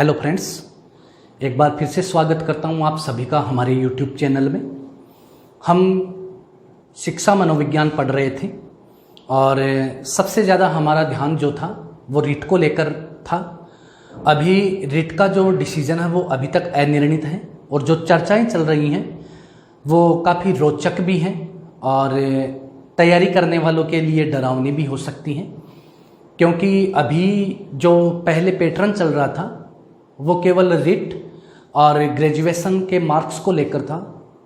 Hello friends, एक बार फिर से स्वागत करता हूं आप सभी का हमारे YouTube चैनल में। हम शिक्षा मनोविज्ञान पढ़ रहे थे और सबसे ज़्यादा हमारा ध्यान जो था वो रीट को लेकर था। अभी रीट का जो डिसीजन है वो अभी तक अनिर्णित है और जो चर्चाएं चल रही हैं वो काफ़ी रोचक भी हैं और तैयारी करने वालों के लिए डरावनी भी हो सकती हैं, क्योंकि अभी जो पहले पैटर्न चल रहा था वो केवल रीट और ग्रेजुएशन के मार्क्स को लेकर था।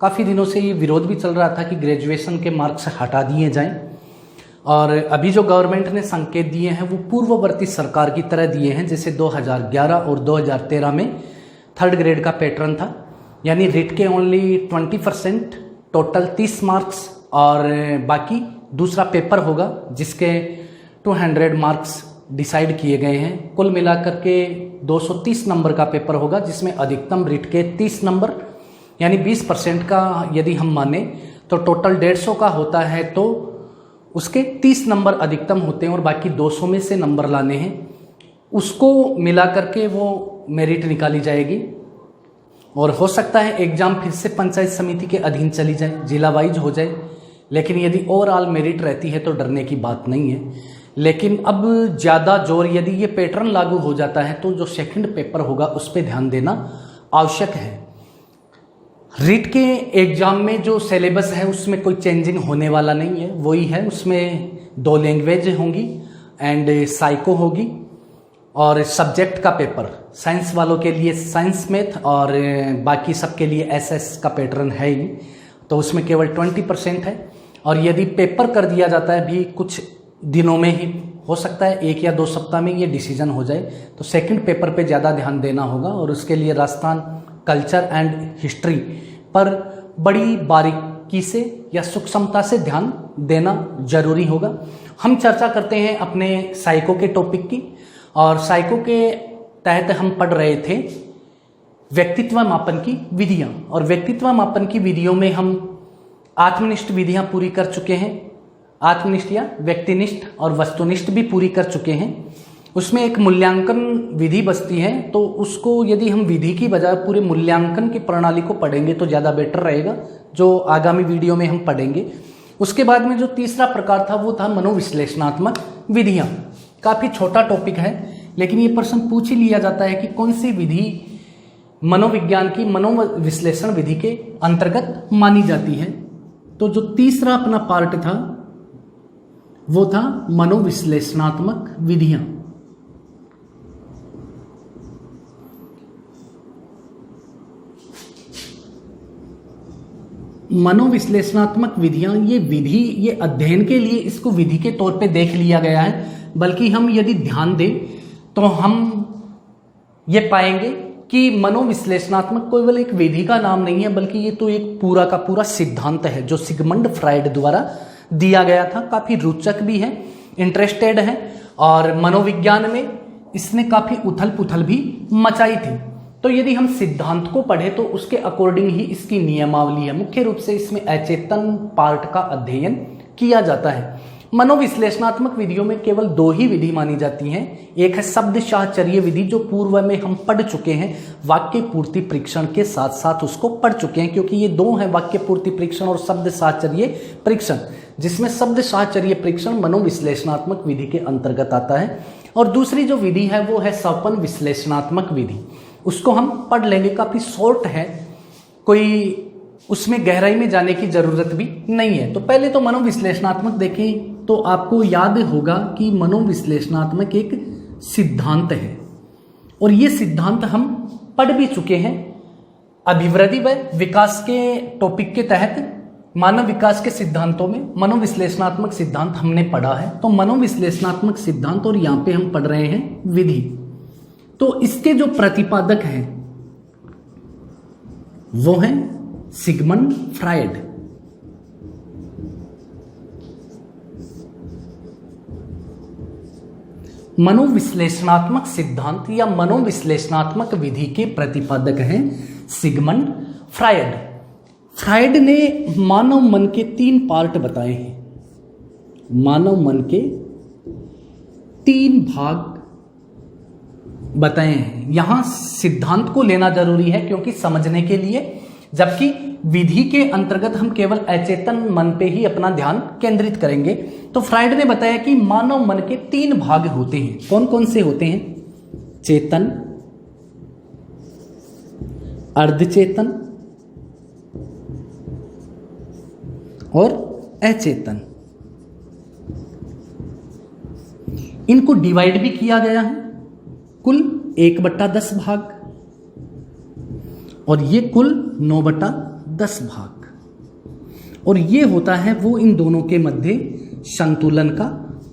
काफ़ी दिनों से ये विरोध भी चल रहा था कि ग्रेजुएशन के मार्क्स हटा दिए जाएं, और अभी जो गवर्नमेंट ने संकेत दिए हैं वो पूर्ववर्ती सरकार की तरह दिए हैं, जैसे 2011 और 2013 में थर्ड ग्रेड का पैटर्न था, यानी रीट के ओनली 20%, टोटल 30 मार्क्स और बाकी दूसरा पेपर होगा जिसके 200 मार्क्स डिसाइड किए गए हैं। कुल मिलाकर के 230 नंबर का पेपर होगा, जिसमें अधिकतम रीट के 30 नंबर यानी 20% का यदि हम माने तो टोटल 150 का होता है, तो उसके 30 नंबर अधिकतम होते हैं और बाकी 200 में से नंबर लाने हैं। उसको मिलाकर के वो मेरिट निकाली जाएगी और हो सकता है एग्ज़ाम फिर से पंचायत समिति के अधीन चली जाए, जिला वाइज हो जाए, लेकिन यदि ओवरऑल मेरिट रहती है तो डरने की बात नहीं है। लेकिन अब ज़्यादा जोर यदि ये पैटर्न लागू हो जाता है तो जो सेकंड पेपर होगा उस पर ध्यान देना आवश्यक है। रीट के एग्ज़ाम में जो सिलेबस है उसमें कोई चेंजिंग होने वाला नहीं है, वही है। उसमें 2 लैंग्वेज होंगी एंड साइको होगी और सब्जेक्ट का पेपर साइंस वालों के लिए साइंस मैथ और बाकी सबके लिए एसएस का पैटर्न है ही, तो उसमें केवल 20% है। और यदि पेपर कर दिया जाता है भी कुछ दिनों में ही, हो सकता है 1 या 2 सप्ताह में ये डिसीजन हो जाए, तो सेकंड पेपर पे ज़्यादा ध्यान देना होगा और उसके लिए राजस्थान कल्चर एंड हिस्ट्री पर बड़ी बारीकी से या सूक्ष्मता से ध्यान देना जरूरी होगा। हम चर्चा करते हैं अपने साइको के टॉपिक की, और साइको के तहत हम पढ़ रहे थे व्यक्तित्व मापन की विधियाँ, और व्यक्तित्व मापन की विधियों में हम आत्मनिष्ठ विधियाँ पूरी कर चुके हैं, आत्मनिष्ठ या व्यक्तिनिष्ठ और वस्तुनिष्ठ भी पूरी कर चुके हैं। उसमें एक मूल्यांकन विधि बचती है, तो उसको यदि हम विधि की बजाय पूरे मूल्यांकन की प्रणाली को पढ़ेंगे तो ज़्यादा बेटर रहेगा, जो आगामी वीडियो में हम पढ़ेंगे। उसके बाद में जो तीसरा प्रकार था वो था मनोविश्लेषणात्मक विधियाँ। काफ़ी छोटा टॉपिक है, लेकिन ये प्रश्न पूछ ही लिया जाता है कि कौन सी विधि मनोविज्ञान की मनोविश्लेषण विधि के अंतर्गत मानी जाती है। तो जो तीसरा अपना पार्ट था वो था मनोविश्लेषणात्मक विधियां। मनोविश्लेषणात्मक विधियां, ये विधि, ये अध्ययन के लिए इसको विधि के तौर पे देख लिया गया है, बल्कि हम यदि ध्यान दें तो हम ये पाएंगे कि मनोविश्लेषणात्मक केवल एक विधि का नाम नहीं है, बल्कि ये तो एक पूरा का पूरा सिद्धांत है जो सिगमंड फ्राइड द्वारा दिया गया था। काफ़ी रोचक भी है, इंटरेस्टेड है, और मनोविज्ञान में इसने काफ़ी उथल पुथल भी मचाई थी। तो यदि हम सिद्धांत को पढ़े तो उसके अकॉर्डिंग ही इसकी नियमावली है। मुख्य रूप से इसमें अचेतन पार्ट का अध्ययन किया जाता है। मनोविश्लेषणात्मक विधियों में केवल 2 ही विधि मानी जाती हैं। एक है शब्द साहचर्य विधि, जो पूर्व में हम पढ़ चुके हैं, वाक्य पूर्ति परीक्षण के साथ साथ उसको पढ़ चुके हैं, क्योंकि ये 2 हैं, वाक्य पूर्ति परीक्षण और शब्द साहचर्य परीक्षण, जिसमें शब्द साहचर्य परीक्षण मनोविश्लेषणात्मक विधि के अंतर्गत आता है। और दूसरी जो विधि है वो है स्वपन विश्लेषणात्मक विधि। उसको हम पढ़ लेंगे, काफ़ी शॉर्ट है, कोई उसमें गहराई में जाने की जरूरत भी नहीं है। तो पहले तो मनोविश्लेषणात्मक देखें तो आपको याद होगा कि मनोविश्लेषणात्मक एक सिद्धांत है, और ये सिद्धांत हम पढ़ भी चुके हैं। अभिवृद्धि व विकास के टॉपिक के तहत मानव विकास के सिद्धांतों में मनोविश्लेषणात्मक सिद्धांत हमने पढ़ा है। तो मनोविश्लेषणात्मक सिद्धांत, और यहाँ पे हम पढ़ रहे हैं विधि। तो इसके जो प्रतिपादक हैं वो हैं सिगमंड फ्राइड। मनोविश्लेषणात्मक सिद्धांत या मनोविश्लेषणात्मक विधि के प्रतिपादक हैं सिगमंड फ्राइड। फ्राइड ने मानव मन के 3 पार्ट बताए हैं। मानव मन के 3 भाग बताए हैं। यहां सिद्धांत को लेना जरूरी है क्योंकि समझने के लिए, जबकि विधि के अंतर्गत हम केवल अचेतन मन पे ही अपना ध्यान केंद्रित करेंगे। तो फ्राइड ने बताया कि मानव मन के 3 भाग होते हैं। कौन कौन से होते हैं? चेतन, अर्धचेतन और अचेतन। इनको डिवाइड भी किया गया है, कुल 1/10 भाग, और ये कुल 9/10 भाग। और ये होता है वो इन दोनों के मध्य संतुलन का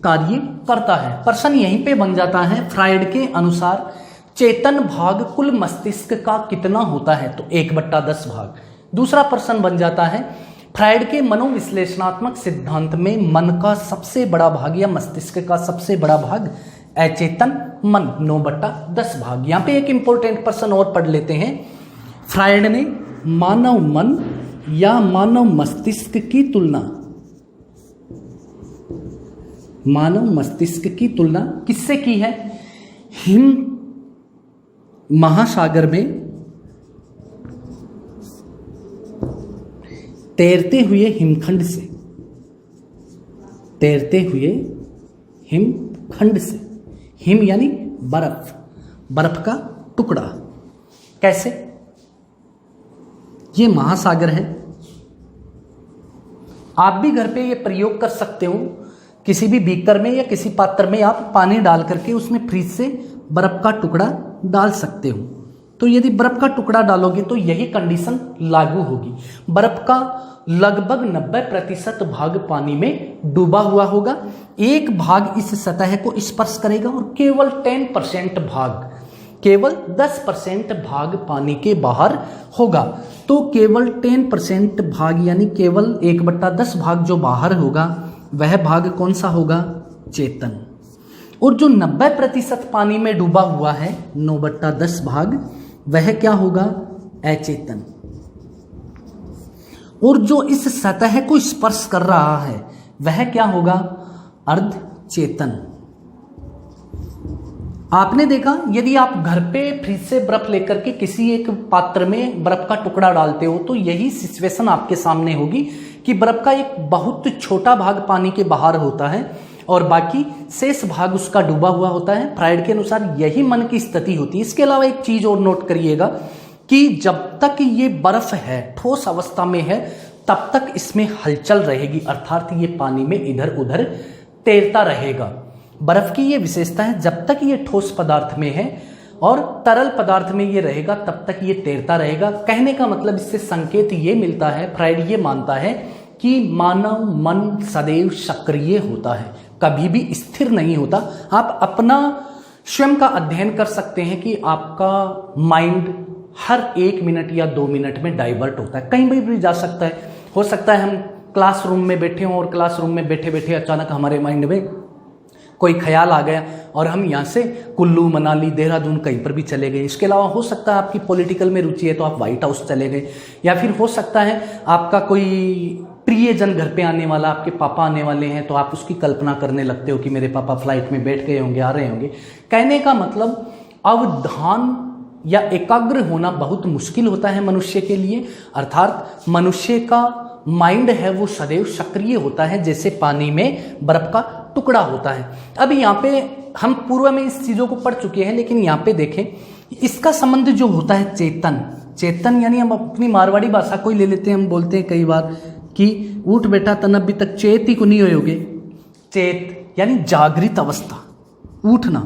कार्य करता है। प्रश्न यहीं पे बन जाता है, फ्राइड के अनुसार चेतन भाग कुल मस्तिष्क का कितना होता है? तो 1/10 भाग। दूसरा प्रश्न बन जाता है, फ्राइड के मनोविश्लेषणात्मक सिद्धांत में मन का सबसे बड़ा भाग या मस्तिष्क का सबसे बड़ा भाग अचेतन मन, 9/10 भाग। यहां पे एक इंपॉर्टेंट प्रश्न और पढ़ लेते हैं। फ्राइड ने मानव मन या मानव मस्तिष्क की तुलना, मानव मस्तिष्क की तुलना किससे की है? हिंद महासागर में तैरते हुए हिमखंड से, तैरते हुए हिमखंड से। हिम यानी बर्फ, बर्फ का टुकड़ा। कैसे? ये महासागर है। आप भी घर पे ये प्रयोग कर सकते हो। किसी भी बीकर में या किसी पात्र में आप पानी डाल करके उसमें फ्रिज से बर्फ का टुकड़ा डाल सकते हो। तो यदि बर्फ का टुकड़ा डालोगे तो यही कंडीशन लागू होगी। बर्फ का लगभग 90% भाग पानी में डूबा हुआ होगा। एक भाग इस सतह को स्पर्श करेगा और केवल 10% भाग, केवल 10% भाग पानी के बाहर होगा। तो केवल 10% भाग यानी केवल 1/10 भाग जो बाहर होगा वह भाग कौन सा होगा? चेतन। और जो 90% पानी में डूबा हुआ है 9/10 भाग, वह क्या होगा? अचेतन। और जो इस सतह को स्पर्श कर रहा है वह क्या होगा? अर्धचेतन। आपने देखा, यदि आप घर पे फ्रिज से बर्फ लेकर के किसी एक पात्र में बर्फ का टुकड़ा डालते हो तो यही सिचुएशन आपके सामने होगी कि बर्फ का एक बहुत छोटा भाग पानी के बाहर होता है और बाकी शेष भाग उसका डूबा हुआ होता है। फ्राइड के अनुसार यही मन की स्थिति होती है। इसके अलावा एक चीज और नोट करिएगा कि जब तक ये बर्फ है, ठोस अवस्था में है, तब तक इसमें हलचल रहेगी, अर्थात ये पानी में इधर उधर तैरता रहेगा। बर्फ की ये विशेषता है, जब तक ये ठोस पदार्थ में है और तरल पदार्थ में ये रहेगा तब तक ये तैरता रहेगा। कहने का मतलब इससे संकेत ये मिलता है, फ्राइड ये मानता है कि मानव मन सदैव सक्रिय होता है, कभी भी स्थिर नहीं होता। आप अपना स्वयं का अध्ययन कर सकते हैं कि आपका माइंड हर 1 मिनट या 2 मिनट में डाइवर्ट होता है, कहीं भी जा सकता है। हो सकता है हम क्लासरूम में बैठे हों और क्लासरूम में बैठे बैठे अचानक हमारे माइंड में कोई ख्याल आ गया और हम यहाँ से कुल्लू, मनाली, देहरादून कहीं पर भी चले गए। इसके अलावा हो सकता है आपकी पॉलिटिकल में रुचि है तो आप व्हाइट हाउस चले गए, या फिर हो सकता है आपका कोई प्रियजन घर पे आने वाला, आपके पापा आने वाले हैं तो आप उसकी कल्पना करने लगते हो कि मेरे पापा फ्लाइट में बैठ गए होंगे, आ रहे होंगे। कहने का मतलब अवधान या एकाग्र होना बहुत मुश्किल होता है मनुष्य के लिए, अर्थात मनुष्य का माइंड है वो सदैव सक्रिय होता है, जैसे पानी में बर्फ का टुकड़ा होता है। अब यहाँ पे हम पूर्व में इस चीजों को पढ़ चुके हैं, लेकिन यहाँ पे देखें इसका संबंध जो होता है चेतन, चेतन यानी हम अपनी मारवाड़ी भाषा को ही ले लेते हैं। हम बोलते हैं कई बार कि उठ बेटा तन अभी तक चेत ही को नहीं होयोगे। चेत यानी जागृत अवस्था, उठना,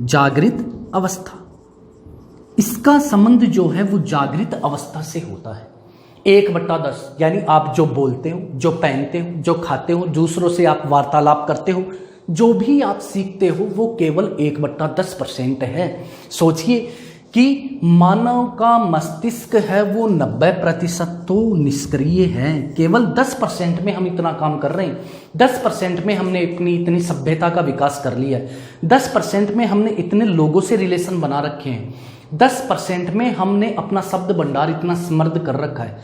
जागृत अवस्था। इसका संबंध जो है वो जागृत अवस्था से होता है। 1/10 यानी आप जो बोलते हो, जो पहनते हो, जो खाते हो, दूसरों से आप वार्तालाप करते हो, जो भी आप सीखते हो वो केवल 1/10% है। सोचिए कि मानव का मस्तिष्क है वो 90% तो निष्क्रिय है, केवल 10% में हम इतना काम कर रहे हैं। 10% में हमने अपनी इतनी सभ्यता का विकास कर लिया है, 10% में हमने इतने लोगों से रिलेशन बना रखे हैं, 10% में हमने अपना शब्द भंडार इतना समृद्ध कर रखा है,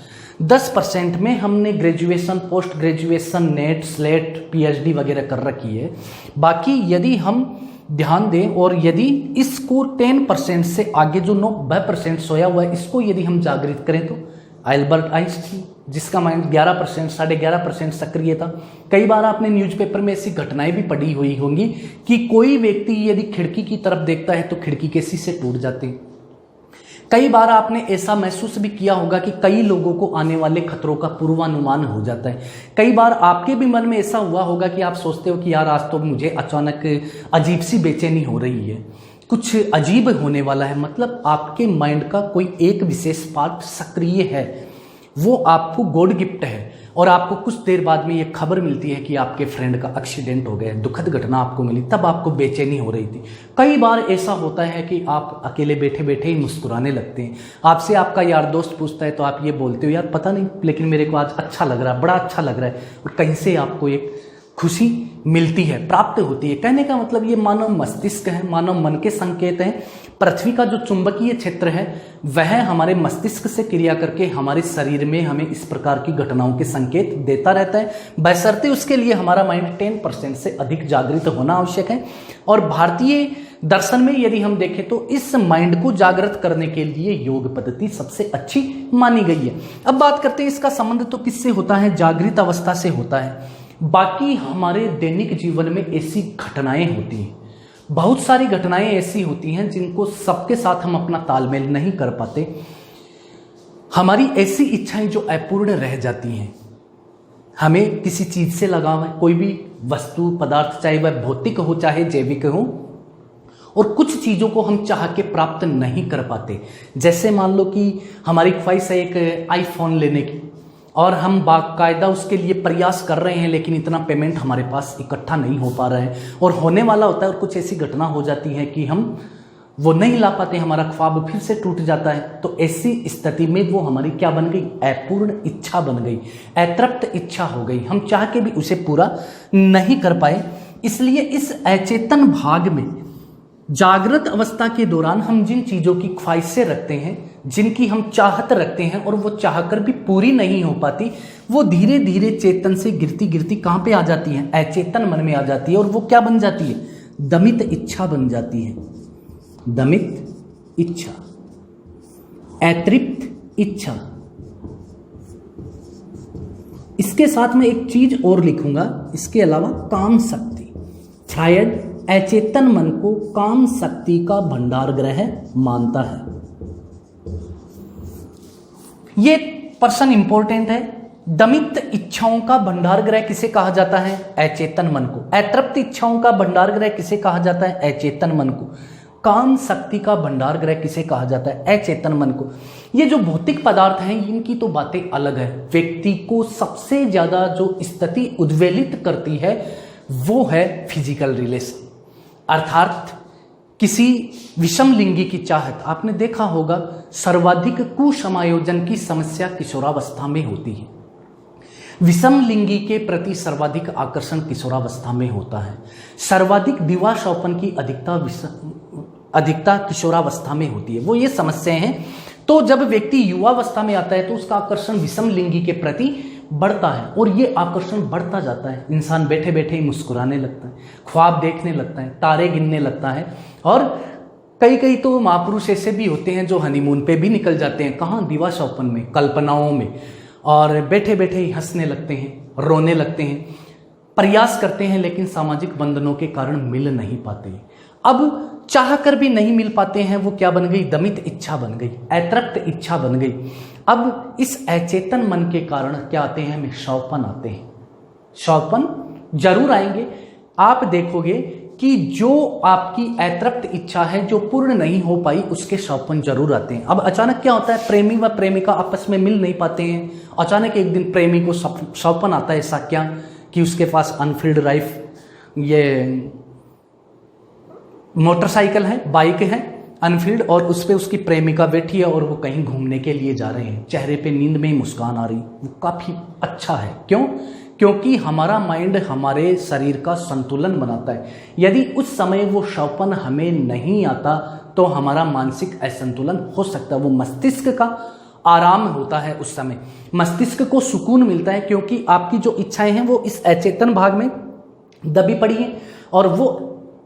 10% में हमने graduation, post graduation, net, slate, PhD वगैरह कर रखी है। बाकी यदि हम ध्यान दें। और यदि इसको 10% से आगे जो 90% सोया हुआ है, इसको यदि हम जागृत करें तो अल्बर्ट आइंस्टीन, जिसका माइंड 11%, 11.5% सक्रिय था। कई बार आपने न्यूज़पेपर में ऐसी घटनाएं भी पढ़ी हुई होंगी कि कोई व्यक्ति यदि खिड़की की तरफ देखता है तो खिड़की के शीशे टूट जाते हैं। कई बार आपने ऐसा महसूस भी किया होगा कि कई लोगों को आने वाले खतरों का पूर्वानुमान हो जाता है। कई बार आपके भी मन में ऐसा हुआ होगा कि आप सोचते हो कि यार आज तो मुझे अचानक अजीब सी बेचैनी हो रही है, कुछ अजीब होने वाला है। मतलब आपके माइंड का कोई एक विशेष पार्ट सक्रिय है, वो आपको गॉड गिफ्ट है। और आपको कुछ देर बाद में ये खबर मिलती है कि आपके फ्रेंड का एक्सीडेंट हो गया, दुखद घटना आपको मिली, तब आपको बेचैनी हो रही थी। कई बार ऐसा होता है कि आप अकेले बैठे बैठे ही मुस्कुराने लगते हैं। आपसे आपका यार दोस्त पूछता है तो आप ये बोलते हो, यार पता नहीं लेकिन मेरे को आज अच्छा लग रहा है, बड़ा अच्छा लग रहा है। और कहीं से आपको एक खुशी मिलती है, प्राप्त होती है। कहने का मतलब ये मानव मस्तिष्क है, मानव मन के संकेत हैं। पृथ्वी का जो चुंबकीय क्षेत्र है वह हमारे मस्तिष्क से क्रिया करके हमारे शरीर में हमें इस प्रकार की घटनाओं के संकेत देता रहता है, बशर्ते उसके लिए हमारा माइंड 10% से अधिक जागृत होना आवश्यक है। और भारतीय दर्शन में यदि हम देखें तो इस माइंड को जागृत करने के लिए योग पद्धति सबसे अच्छी मानी गई है। अब बात करते हैं इसका संबंध तो किससे होता है, जागृत अवस्था से होता है। बाकी हमारे दैनिक जीवन में ऐसी घटनाएं होती हैं, बहुत सारी घटनाएं ऐसी होती हैं जिनको सबके साथ हम अपना तालमेल नहीं कर पाते। हमारी ऐसी इच्छाएं जो अपूर्ण रह जाती हैं। हमें किसी चीज से लगाव है, कोई भी वस्तु पदार्थ, चाहे वह भौतिक हो चाहे जैविक हो, और कुछ चीजों को हम चाह के प्राप्त नहीं कर पाते। जैसे मान लो कि हमारी ख्वाहिश है एक आईफोन लेने की, और हम बाकायदा उसके लिए प्रयास कर रहे हैं, लेकिन इतना पेमेंट हमारे पास इकट्ठा नहीं हो पा रहा है और होने वाला होता है। और कुछ ऐसी घटना हो जाती है कि हम वो नहीं ला पाते, हमारा ख्वाब फिर से टूट जाता है। तो ऐसी स्थिति में वो हमारी क्या बन गई, अपूर्ण इच्छा बन गई, अतृप्त इच्छा हो गई। हम चाह के भी उसे पूरा नहीं कर पाए। इसलिए इस अचेतन भाग में जागृत अवस्था के दौरान हम जिन चीजों की ख्वाहिशें रखते हैं, जिनकी हम चाहत रखते हैं और वो चाहकर भी पूरी नहीं हो पाती, वो धीरे धीरे चेतन से गिरती गिरती कहां पे आ जाती है, अचेतन मन में आ जाती है। और वो क्या बन जाती है, दमित इच्छा बन जाती है। दमित इच्छा, अतृप्त इच्छा। इसके साथ में एक चीज और लिखूंगा, इसके अलावा काम शक्ति। फ्रायड अचेतन मन को काम शक्ति का भंडार ग्रह मानता है। ये पर्सन इंपॉर्टेंट है। दमित इच्छाओं का भंडार ग्रह किसे कहा जाता है, अचेतन मन को। अतृप्त इच्छाओं का भंडार ग्रह किसे कहा जाता है, अचेतन मन को। काम शक्ति का भंडार ग्रह किसे कहा जाता है, अचेतन मन को। ये जो भौतिक पदार्थ हैं इनकी तो बातें अलग है। व्यक्ति को सबसे ज्यादा जो स्थिति उद्वेलित करती है वो है फिजिकल रिलेशन, अर्थात किसी विषम लिंगी की चाहत। आपने देखा होगा सर्वाधिक कुसमायोजन की समस्या किशोरावस्था में होती है। विषम लिंगी के प्रति सर्वाधिक आकर्षण किशोरावस्था में होता है। सर्वाधिक विवाह शौपन की अधिकता किशोरावस्था में होती है। वो ये समस्याएं हैं। तो जब व्यक्ति युवावस्था में आता है तो उसका आकर्षण विषम लिंगी के प्रति बढ़ता है, और ये आकर्षण बढ़ता जाता है। इंसान बैठे बैठे ही मुस्कुराने लगता है, ख्वाब देखने लगता है, तारे गिनने लगता है। और कई तो महापुरुष ऐसे भी होते हैं जो हनीमून पे भी निकल जाते हैं। कहाँ, दिवा शौपन में, कल्पनाओं में, और बैठे बैठे ही हंसने लगते हैं, रोने लगते हैं, प्रयास करते हैं, लेकिन सामाजिक बंधनों के कारण मिल नहीं पाते। अब चाह कर भी नहीं मिल पाते हैं। वो क्या बन गई, दमित इच्छा बन गई, अतृप्त इच्छा बन गई। अब इस अचेतन मन के कारण क्या आते हैं, हमें शौपन आते हैं। शौपन जरूर आएंगे। आप देखोगे कि जो आपकी अतृप्त इच्छा है जो पूर्ण नहीं हो पाई, उसके शौपन जरूर आते हैं। अब अचानक क्या होता है, प्रेमी व प्रेमिका आपस में मिल नहीं पाते हैं। अचानक एक दिन प्रेमी को शौपन आता है, ऐसा क्या कि उसके पास अनफील्ड लाइफ ये मोटरसाइकिल है, बाइक है अनफील्ड, और उस पर उसकी प्रेमिका बैठी है और वो कहीं घूमने के लिए जा रहे हैं। चेहरे पे नींद में ही मुस्कान आ रही, वो काफी अच्छा है। क्यों? क्योंकि हमारा माइंड हमारे शरीर का संतुलन बनाता है। यदि उस समय वो शौपन हमें नहीं आता तो हमारा मानसिक असंतुलन हो सकता है। वो मस्तिष्क का आराम होता है, उस समय मस्तिष्क को सुकून मिलता है, क्योंकि आपकी जो इच्छाएं हैं वो इस अचेतन भाग में दबी पड़ी हैं और वो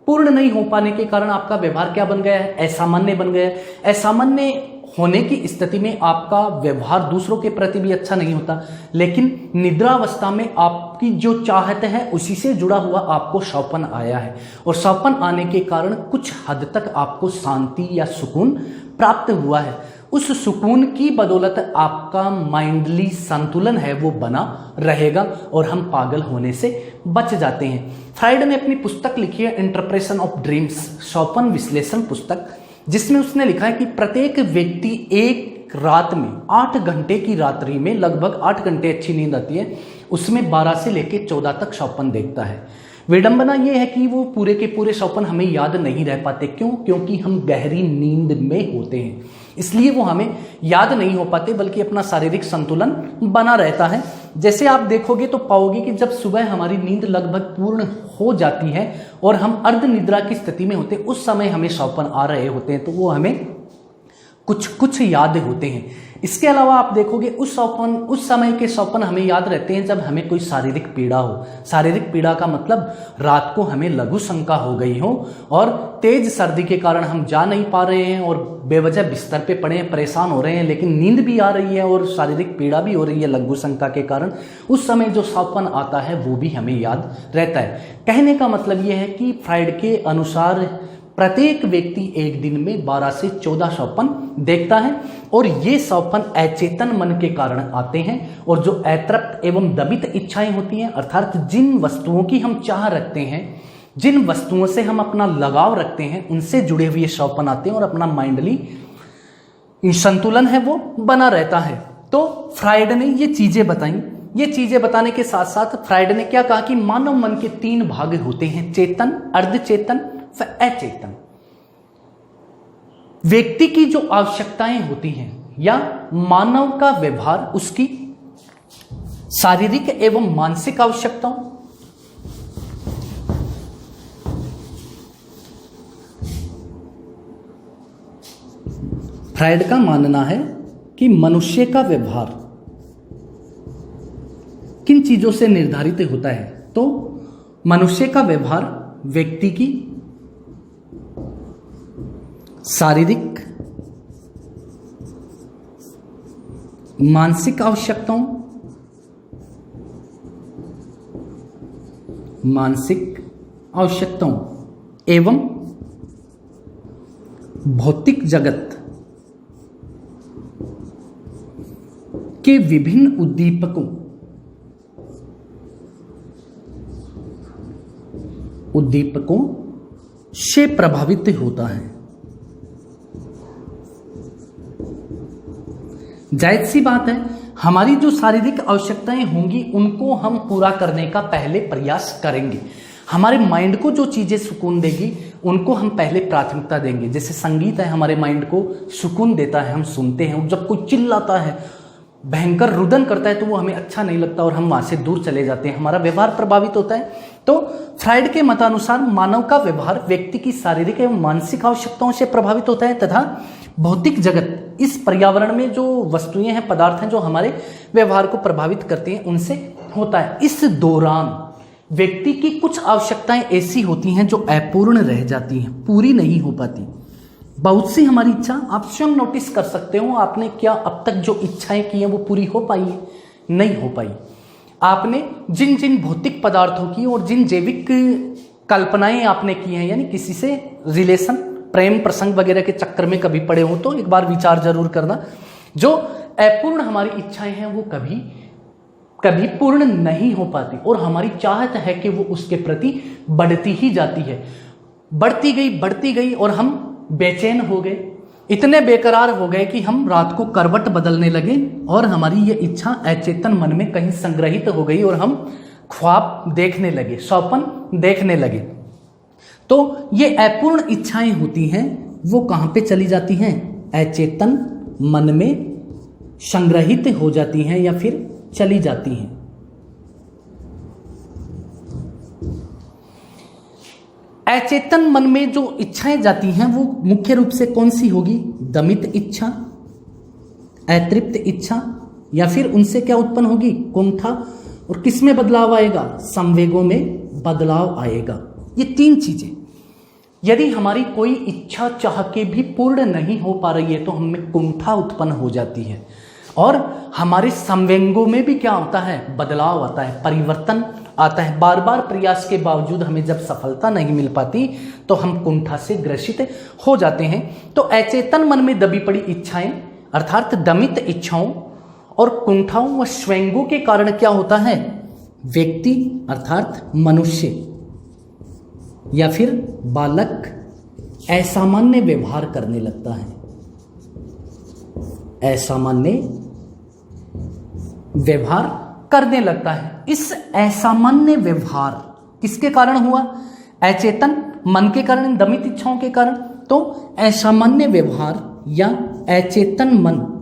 पूर्ण नहीं हो पाने के कारण आपका व्यवहार क्या बन गया है, असामान्य बन गया है। असामान्य होने की स्थिति में आपका व्यवहार दूसरों के प्रति भी अच्छा नहीं होता, लेकिन निद्रावस्था में आपकी जो चाहत है उसी से जुड़ा हुआ आपको सौंपन आया है, और सौंपन आने के कारण कुछ हद तक आपको शांति या सुकून प्राप्त हुआ है। उस सुकून की बदौलत आपका माइंडली संतुलन है वो बना रहेगा और हम पागल होने से बच जाते हैं। फ्राइड ने अपनी पुस्तक लिखी है इंटरप्रेशन ऑफ ड्रीम्स, सौंपन विश्लेषण पुस्तक, जिसमें उसने लिखा है कि प्रत्येक व्यक्ति एक रात में 8 घंटे की रात्रि में लगभग 8 घंटे अच्छी नींद आती है, उसमें 12 से लेकर 14 तक सौंपन देखता है। विडंबना यह है कि वो पूरे के पूरे सौंपन हमें याद नहीं रह पाते। क्यों? क्योंकि हम गहरी नींद में होते हैं, इसलिए वो हमें याद नहीं हो पाते, बल्कि अपना शारीरिक संतुलन बना रहता है। जैसे आप देखोगे तो पाओगे कि जब सुबह हमारी नींद लगभग पूर्ण हो जाती है और हम अर्ध निद्रा की स्थिति में होते हैं, उस समय हमें सौंपन आ रहे होते हैं, तो वो हमें कुछ कुछ याद होते हैं। इसके अलावा आप देखोगे उस समय के सौंपन हमें याद रहते हैं जब हमें कोई शारीरिक पीड़ा हो। शारीरिक पीड़ा का मतलब रात को हमें लघु शंका हो गई हो और तेज सर्दी के कारण हम जा नहीं पा रहे हैं और बेवजह बिस्तर पे पड़े हैं, परेशान हो रहे हैं, लेकिन नींद भी आ रही है और शारीरिक पीड़ा भी हो रही है लघु शंका के कारण। उस समय जो सौंपन आता है वो भी हमें याद रहता है। कहने का मतलब ये है कि फ्राइड के अनुसार प्रत्येक व्यक्ति एक दिन में 12 से 14 सौंपन देखता है, और ये सौंपन अचेतन मन के कारण आते हैं, और जो अतृप्त एवं दबित इच्छाएं होती हैं, अर्थात जिन वस्तुओं की हम चाह रखते हैं, जिन वस्तुओं से हम अपना लगाव रखते हैं, उनसे जुड़े हुए सौंपन आते हैं और अपना माइंडली संतुलन है वो बना रहता है। तो फ्राइड ने ये चीजें बताई। ये चीजें बताने के साथ साथ फ्राइड ने क्या कहा कि मानव मन के 3 भाग होते हैं, चेतन, अर्धचेतन, अचेतन। व्यक्ति की जो आवश्यकताएं होती हैं या मानव का व्यवहार, उसकी शारीरिक एवं मानसिक आवश्यकताओं, फ्राइड का मानना है कि मनुष्य का व्यवहार किन चीजों से निर्धारित होता है। तो मनुष्य का व्यवहार व्यक्ति की शारीरिक, मानसिक आवश्यकताओं, एवं भौतिक जगत के विभिन्न उद्दीपकों से प्रभावित होता है। जायज सी बात है, हमारी जो शारीरिक आवश्यकताएं होंगी उनको हम पूरा करने का पहले प्रयास करेंगे। हमारे माइंड को जो चीजें सुकून देगी उनको हम पहले प्राथमिकता देंगे। जैसे संगीत है, हमारे माइंड को सुकून देता है, हम सुनते हैं। जब कोई चिल्लाता है, भयंकर रुदन करता है, तो वो हमें अच्छा नहीं लगता और हम वहां से दूर चले जाते हैं, हमारा व्यवहार प्रभावित होता है। तो फ्राइड के मतानुसार मानव का व्यवहार व्यक्ति की शारीरिक एवं मानसिक आवश्यकताओं से प्रभावित होता है तथा भौतिक जगत, इस पर्यावरण में जो वस्तुएं हैं, पदार्थ हैं जो हमारे व्यवहार को प्रभावित करते हैं, उनसे होता है। इस दौरान व्यक्ति की कुछ आवश्यकताएं ऐसी होती हैं जो अपूर्ण रह जाती हैं, पूरी नहीं हो पाती। बहुत सी हमारी इच्छा आप स्वयं नोटिस कर सकते हो, आपने क्या अब तक जो इच्छाएं की हैं वो पूरी हो पाई है? नहीं हो पाई। आपने जिन जिन भौतिक पदार्थों की और जिन जैविक कल्पनाएं आपने की हैं, यानी किसी से रिलेशन, प्रेम प्रसंग वगैरह के चक्कर में कभी पड़े हो तो एक बार विचार जरूर करना। जो अपूर्ण हमारी इच्छाएं हैं वो कभी कभी पूर्ण नहीं हो पाती, और हमारी चाहत है कि वो उसके प्रति बढ़ती ही जाती है, बढ़ती गई और हम बेचैन हो गए, इतने बेकरार हो गए कि हम रात को करवट बदलने लगे और हमारी ये इच्छा अचेतन मन में कहीं संग्रहित हो गई और हम ख्वाब देखने लगे, स्वप्न देखने लगे। तो ये अपूर्ण इच्छाएं होती हैं, वो कहां पे चली जाती हैं? अचेतन मन में संग्रहित हो जाती हैं या फिर चली जाती हैं। अचेतन मन में जो इच्छाएं जाती हैं वो मुख्य रूप से कौन सी होगी? दमित इच्छा, अतृप्त इच्छा, या फिर उनसे क्या उत्पन्न होगी? कुंठा। और किस में बदलाव आएगा? संवेगों में बदलाव आएगा। ये 3 चीजें। यदि हमारी कोई इच्छा चाह के भी पूर्ण नहीं हो पा रही है तो हमें कुंठा उत्पन्न हो जाती है, और हमारे संवेगों में भी क्या होता है, बदलाव आता है, परिवर्तन आता है। बार बार प्रयास के बावजूद हमें जब सफलता नहीं मिल पाती तो हम कुंठा से ग्रसित हो जाते हैं। तो अचेतन मन में दबी पड़ी इच्छाएं अर्थात दमित इच्छाओं और कुंठाओं व स्वैंगों के कारण क्या होता है, व्यक्ति अर्थात मनुष्य या फिर बालक असामान्य व्यवहार करने लगता है। असामान्य व्यवहार करने लगता है। इस असामान्य व्यवहार किसके कारण हुआ, अचेतन मन के कारण, दमित इच्छाओं के कारण। तो असामान्य व्यवहार या अचेतन मन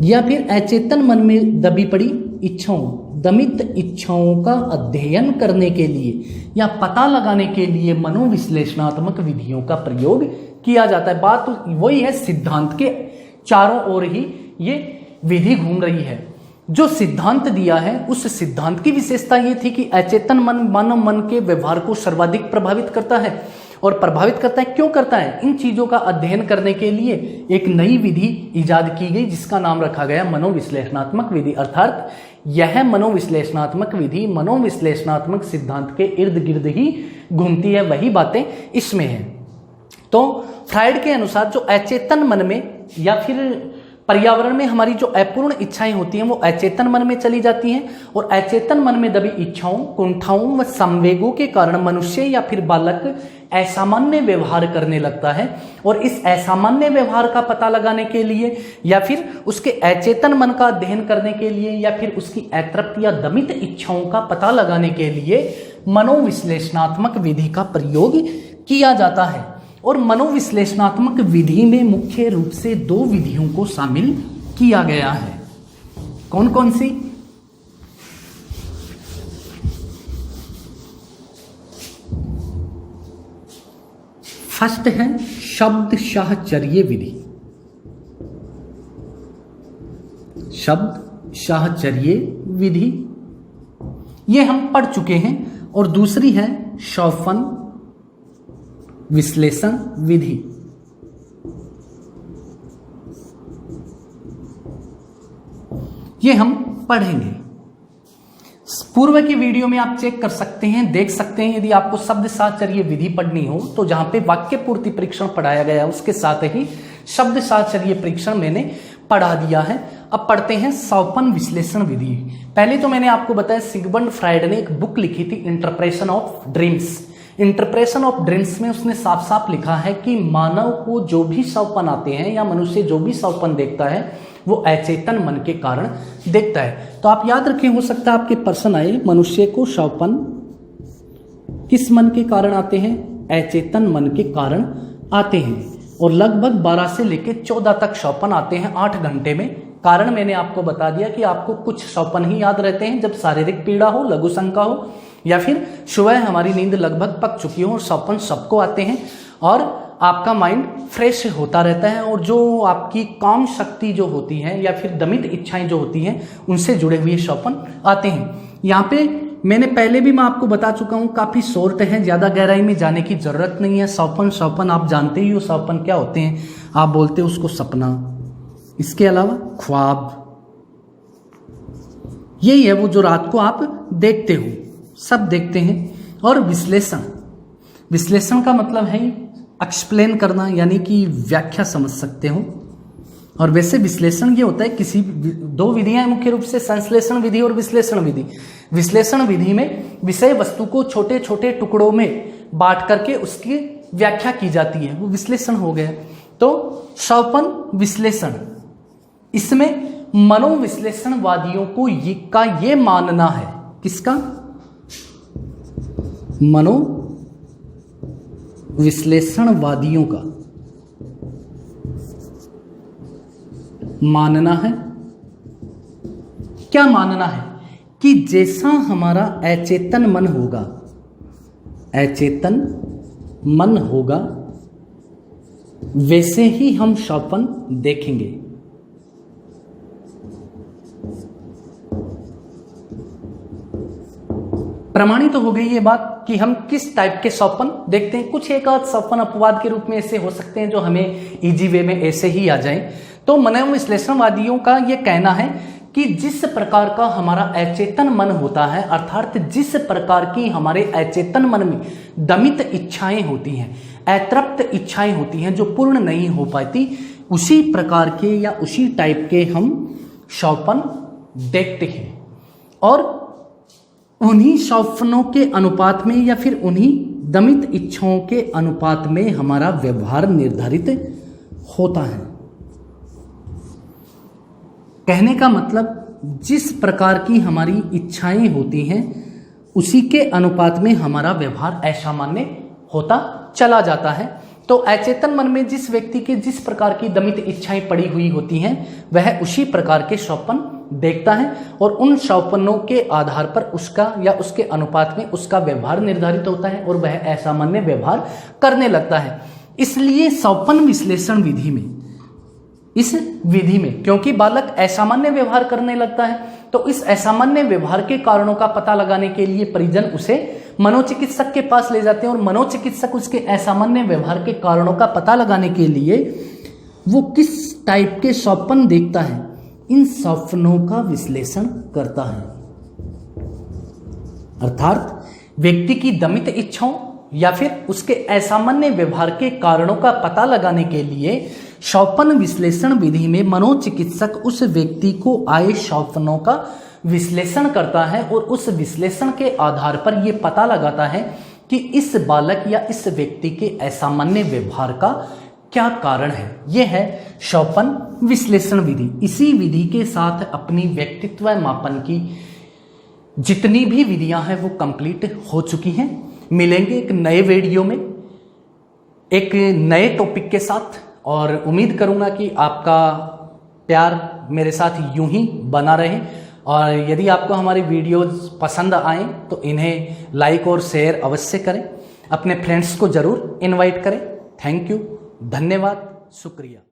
या फिर अचेतन मन में दबी पड़ी इच्छाओं, दमित इच्छाओं का अध्ययन करने के लिए या पता लगाने के लिए मनोविश्लेषणात्मक विधियों का प्रयोग किया जाता है। बात वही है, सिद्धांत के चारों ओर ही ये विधि घूम रही है। जो सिद्धांत दिया है उस सिद्धांत की विशेषता ये थी कि अचेतन मन मानव मन के व्यवहार को सर्वाधिक प्रभावित करता है। और प्रभावित करता है, क्यों करता है, इन चीजों का अध्ययन करने के लिए एक नई विधि इजाद की गई जिसका नाम रखा गया मनोविश्लेषणात्मक विधि। अर्थात यह मनोविश्लेषणात्मक विधि मनोविश्लेषणात्मक सिद्धांत के इर्द गिर्द ही घूमती है, वही बातें इसमें हैं। तो फ्राइड के अनुसार जो अचेतन मन में या फिर पर्यावरण में हमारी जो अपूर्ण इच्छाएं होती हैं वो अचेतन मन में चली जाती हैं, और अचेतन मन में दबी इच्छाओं, कुंठाओं व संवेगों के कारण मनुष्य या फिर बालक असामान्य व्यवहार करने लगता है। और इस असामान्य व्यवहार का पता लगाने के लिए या फिर उसके अचेतन मन का अध्ययन करने के लिए या फिर उसकी अतृप्त या दमित इच्छाओं का पता लगाने के लिए मनोविश्लेषणात्मक विधि का प्रयोग किया जाता है। और मनोविश्लेषणात्मक विधि में मुख्य रूप से दो विधियों को शामिल किया गया है। कौन कौन सी? फर्स्ट है शब्द साहचर्य विधि, शब्द साहचर्य विधि ये हम पढ़ चुके हैं। और दूसरी है सौपन विश्लेषण विधि। ये हम पढ़ेंगे। पूर्व की वीडियो में आप चेक कर सकते हैं, देख सकते हैं। यदि आपको शब्द साहचर्य विधि पढ़नी हो तो जहां पे वाक्य पूर्ति परीक्षण पढ़ाया गया है उसके साथ ही शब्द साहचर्य परीक्षण मैंने पढ़ा दिया है। अब पढ़ते हैं सौपन विश्लेषण विधि। पहले तो मैंने आपको बताया सिगमंड फ्राइड ने एक बुक लिखी थी interpretation of dreams. Interpretation of dreams में उसने साफ साफ लिखा है कि मानव को जो भी सौपन आते हैं या मनुष्य जो भी सौपन देखता है वो अचेतन मन के कारण देखता है। तो आप याद रखें, हो सकता है आपके प्रश्न आए, मनुष्य को सौपन किस मन के कारण आते हैं, अचेतन मन के कारण आते हैं। और लगभग 12 से लेकर 14 तक सौपन आते हैं 8 घंटे में। कारण मैंने आपको बता दिया कि आपको कुछ सौपन ही याद रहते हैं जब शारीरिक पीड़ा हो, लघु शंका हो, या फिर सुबह हमारी नींद लगभग पक चुकी हो। और सौपन सबको आते हैं और आपका माइंड फ्रेश होता रहता है, और जो आपकी काम शक्ति जो होती है या फिर दमित इच्छाएं जो होती हैं उनसे जुड़े हुए सौपन आते हैं। यहाँ पे मैंने पहले भी मैं आपको बता चुका हूँ, काफी शॉर्ट है, ज्यादा गहराई में जाने की जरूरत नहीं है। सौपन आप जानते ही हो, सौपन क्या होते हैं, आप बोलते हो उसको सपना, इसके अलावा ख्वाब, यही है वो जो रात को आप देखते हो, सब देखते हैं। और विश्लेषण का मतलब है एक्सप्लेन करना, यानी कि व्याख्या समझ सकते हो। और वैसे विश्लेषण ये होता है, किसी दो विधियां मुख्य रूप से, संश्लेषण विधि और विश्लेषण विधि। विश्लेषण विधि में विषय वस्तु को छोटे छोटे टुकड़ों में बांट करके उसकी व्याख्या की जाती है, वो विश्लेषण हो गया। तो सौपन विश्लेषण, इसमें मनोविश्लेषणवादियों को ये मानना है, किसका, मनोविश्लेषणवादियों का मानना है, क्या मानना है कि जैसा हमारा अचेतन मन होगा वैसे ही हम सौपन देखेंगे। प्रमाणित तो हो गई ये बात कि हम किस टाइप के सौपन देखते हैं। कुछ एक आध सौपन अपवाद के रूप में ऐसे हो सकते हैं जो हमें इजी वे में ऐसे ही आ जाएं। तो मनोविश्लेषणवादियों का ये कहना है कि जिस प्रकार का हमारा अचेतन मन होता है, अर्थात जिस प्रकार की हमारे अचेतन मन में दमित इच्छाएं होती हैं, अतृप्त इच्छाएं होती हैं जो पूर्ण नहीं हो पाती, उसी प्रकार के या उसी टाइप के हम सौपन देखते हैं। और उन्हीं सौपनों के अनुपात में या फिर उन्हीं दमित इच्छाओं के अनुपात में हमारा व्यवहार निर्धारित होता है। कहने का मतलब जिस प्रकार की हमारी इच्छाएं होती हैं उसी के अनुपात में हमारा व्यवहार असामान्य होता चला जाता है। तो अचेतन मन में जिस व्यक्ति के जिस प्रकार की दमित इच्छाएं पड़ी हुई होती हैं वह उसी प्रकार के सौपन देखता है और उन सौपनों के आधार पर उसका या उसके अनुपात में उसका व्यवहार निर्धारित होता है और वह असामान्य व्यवहार करने लगता है। इसलिए सौपन विश्लेषण विधि में, इस विधि में क्योंकि बालक असामान्य व्यवहार करने लगता है तो इस असामान्य व्यवहार के कारणों का पता लगाने के लिए परिजन उसे मनोचिकित्सक के पास ले जाते हैं और मनोचिकित्सक उसके असामान्य व्यवहार के कारणों का पता लगाने के लिए वो किस टाइप के सौपन देखता है, इन सौपनों का विश्लेषण करता है। अर्थात व्यक्ति की दमित इच्छाओं या फिर उसके असामान्य व्यवहार के कारणों का पता लगाने के लिए सौपन विश्लेषण विधि में मनोचिकित्सक उस व्यक्ति को आए सौपनों का विश्लेषण करता है और उस विश्लेषण के आधार पर यह पता लगाता है कि इस बालक या इस व्यक्ति के असामान्य व्यवहार का क्या कारण है। यह है सौपन विश्लेषण विधि। इसी विधि के साथ अपनी व्यक्तित्व मापन की जितनी भी विधियां हैं वो कंप्लीट हो चुकी हैं। मिलेंगे एक नए वीडियो में एक नए टॉपिक के साथ और उम्मीद करूंगा कि आपका प्यार मेरे साथ यूं ही बना रहे और यदि आपको हमारे वीडियोस पसंद आए तो इन्हें लाइक और शेयर अवश्य करें, अपने फ्रेंड्स को जरूर इनवाइट करें। थैंक यू, धन्यवाद, शुक्रिया।